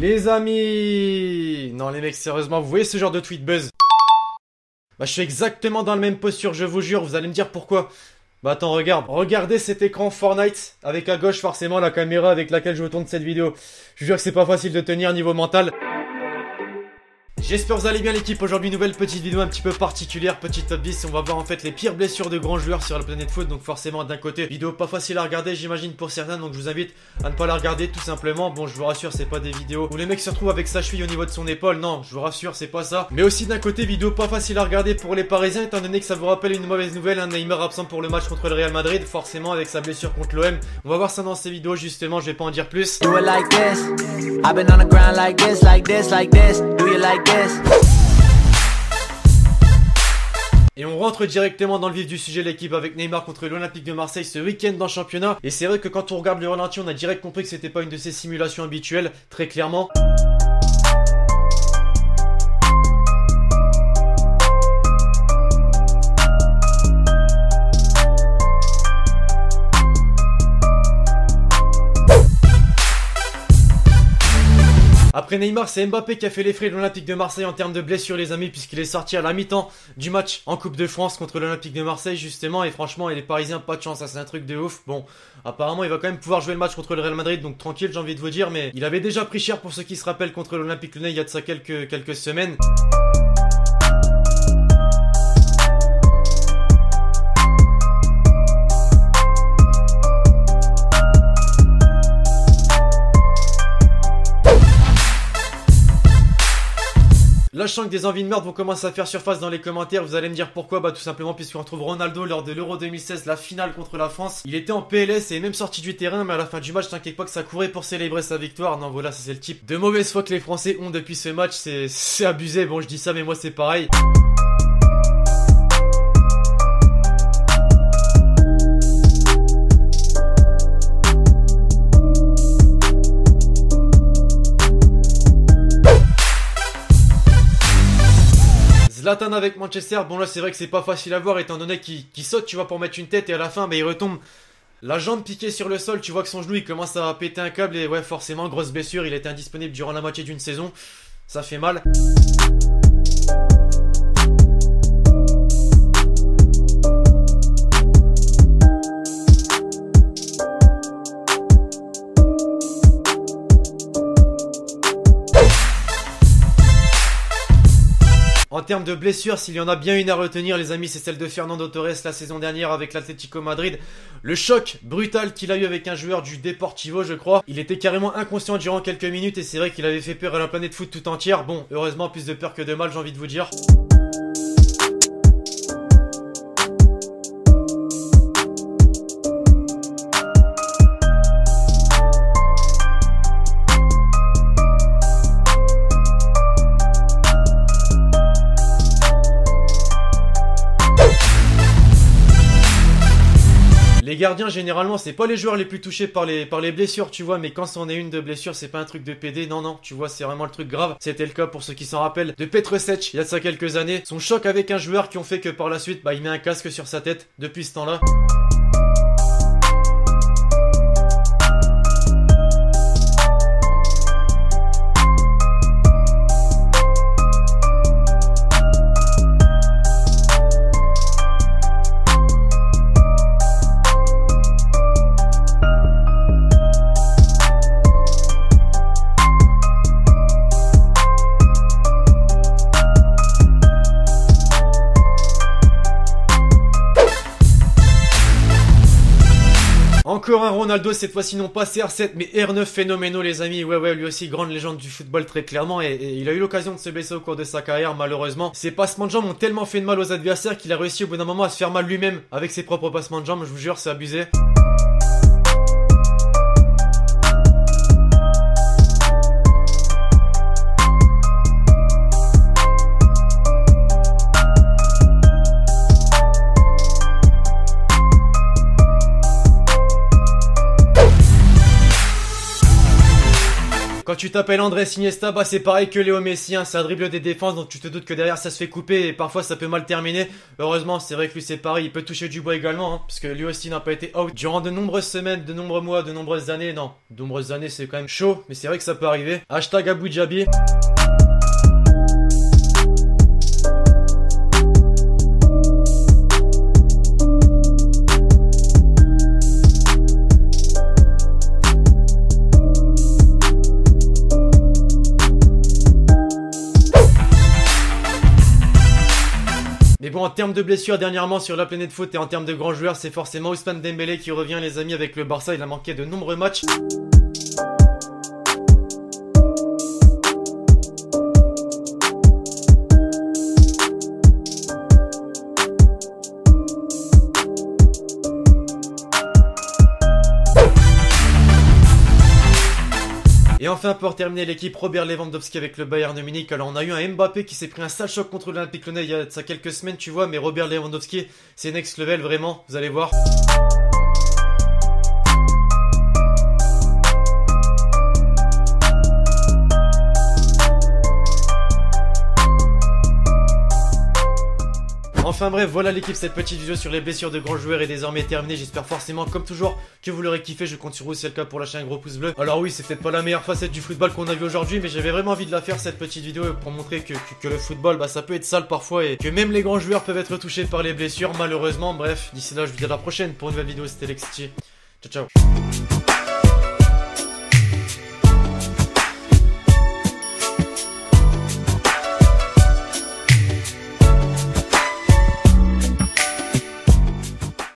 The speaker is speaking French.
Les amis, non les mecs, sérieusement, vous voyez ce genre de tweet buzz? Bah je suis exactement dans la même posture, je vous jure, vous allez me dire pourquoi. Bah attends, regardez cet écran Fortnite, avec à gauche forcément la caméra avec laquelle je vous tourne cette vidéo. Je vous jure que c'est pas facile de tenir niveau mental. J'espère que vous allez bien l'équipe. Aujourd'hui nouvelle petite vidéo un petit peu particulière, petit top 10. On va voir en fait les pires blessures de grands joueurs sur la planète foot. Donc forcément d'un côté vidéo pas facile à regarder j'imagine pour certains. Donc je vous invite à ne pas la regarder tout simplement. Bon je vous rassure c'est pas des vidéos où les mecs se retrouvent avec sa cheville au niveau de son épaule. Non je vous rassure c'est pas ça. Mais aussi d'un côté vidéo pas facile à regarder pour les Parisiens étant donné que ça vous rappelle une mauvaise nouvelle. Un Neymar absent pour le match contre le Real Madrid. Forcément avec sa blessure contre l'OM. On va voir ça dans ces vidéos justement, je vais pas en dire plus. Do it like this. I've been on the ground like this, like this, like this. Do you like this? Et on rentre directement dans le vif du sujet l'équipe avec Neymar contre l'Olympique de Marseille ce week-end dans le championnat. Et c'est vrai que quand on regarde le ralenti on a direct compris que c'était pas une de ces simulations habituelles, très clairement. Après Neymar, c'est Mbappé qui a fait les frais de l'Olympique de Marseille en termes de blessures les amis, puisqu'il est sorti à la mi-temps du match en Coupe de France contre l'Olympique de Marseille justement. Et franchement, et les Parisiens, pas de chance, ça c'est un truc de ouf. Bon, apparemment il va quand même pouvoir jouer le match contre le Real Madrid, donc tranquille j'ai envie de vous dire. Mais il avait déjà pris cher pour ceux qui se rappellent contre l'Olympique Lyonnais il y a de ça quelques semaines. Là je sens que des envies de meurtre vont commencer à faire surface dans les commentaires. Vous allez me dire pourquoi? Bah tout simplement puisqu'on retrouve Ronaldo lors de l'Euro 2016, la finale contre la France. Il était en PLS et est même sorti du terrain, mais à la fin du match t'inquiète pas que ça courait pour célébrer sa victoire. Non voilà, ça c'est le type de mauvaise foi que les Français ont depuis ce match. C'est abusé, bon je dis ça mais moi c'est pareil. Zlatan avec Manchester, bon là c'est vrai que c'est pas facile à voir étant donné qu'il saute tu vois pour mettre une tête et à la fin bah, il retombe la jambe piquée sur le sol, tu vois que son genou il commence à péter un câble et ouais forcément grosse blessure, il était indisponible durant la moitié d'une saison, ça fait mal. En termes de blessures, s'il y en a bien une à retenir les amis, c'est celle de Fernando Torres la saison dernière avec l'Atlético Madrid. Le choc brutal qu'il a eu avec un joueur du Deportivo je crois. Il était carrément inconscient durant quelques minutes et c'est vrai qu'il avait fait peur à la planète foot tout entière. Bon, heureusement plus de peur que de mal j'ai envie de vous dire. Les gardiens généralement c'est pas les joueurs les plus touchés par les blessures tu vois, mais quand c'en est une de blessure c'est pas un truc de PD, non tu vois c'est vraiment le truc grave. C'était le cas pour ceux qui s'en rappellent de Petr Cech il y a de ça quelques années, son choc avec un joueur qui ont fait que par la suite bah il met un casque sur sa tête depuis ce temps là. Encore un Ronaldo, cette fois-ci non pas CR7 mais R9 phénoménaux les amis. Ouais lui aussi grande légende du football très clairement et il a eu l'occasion de se blesser au cours de sa carrière malheureusement. Ses passements de jambes ont tellement fait de mal aux adversaires qu'il a réussi au bout d'un moment à se faire mal lui-même avec ses propres passements de jambes, je vous jure c'est abusé. Quand tu t'appelles Andrés Iniesta, bah c'est pareil que Léo Messi, hein, ça dribble des défenses, donc tu te doutes que derrière ça se fait couper et parfois ça peut mal terminer. Heureusement, c'est vrai que lui c'est pareil, il peut toucher du bois également, hein, parce que lui aussi n'a pas été out durant de nombreuses semaines, de nombreux mois, de nombreuses années. Non, de nombreuses années c'est quand même chaud, mais c'est vrai que ça peut arriver. Hashtag Abou Dhabi. Mais bon, en termes de blessures dernièrement sur la planète foot et en termes de grands joueurs, c'est forcément Ousmane Dembélé qui revient les amis avec le Barça. Il a manqué de nombreux matchs. Et enfin, pour terminer l'équipe, Robert Lewandowski avec le Bayern de Munich. Alors on a eu un Mbappé qui s'est pris un sale choc contre l'Olympique Lyonnais il y a de ça quelques semaines, tu vois, mais Robert Lewandowski, c'est next level vraiment, vous allez voir. Enfin bref, voilà l'équipe, cette petite vidéo sur les blessures de grands joueurs est désormais terminée. J'espère forcément, comme toujours, que vous l'aurez kiffé. Je compte sur vous si c'est le cas pour lâcher un gros pouce bleu. Alors oui, c'est peut-être pas la meilleure facette du football qu'on a vu aujourd'hui, mais j'avais vraiment envie de la faire cette petite vidéo pour montrer que le football, bah ça peut être sale parfois et que même les grands joueurs peuvent être touchés par les blessures, malheureusement. Bref, d'ici là, je vous dis à la prochaine pour une nouvelle vidéo. C'était Lexity. Ciao, ciao.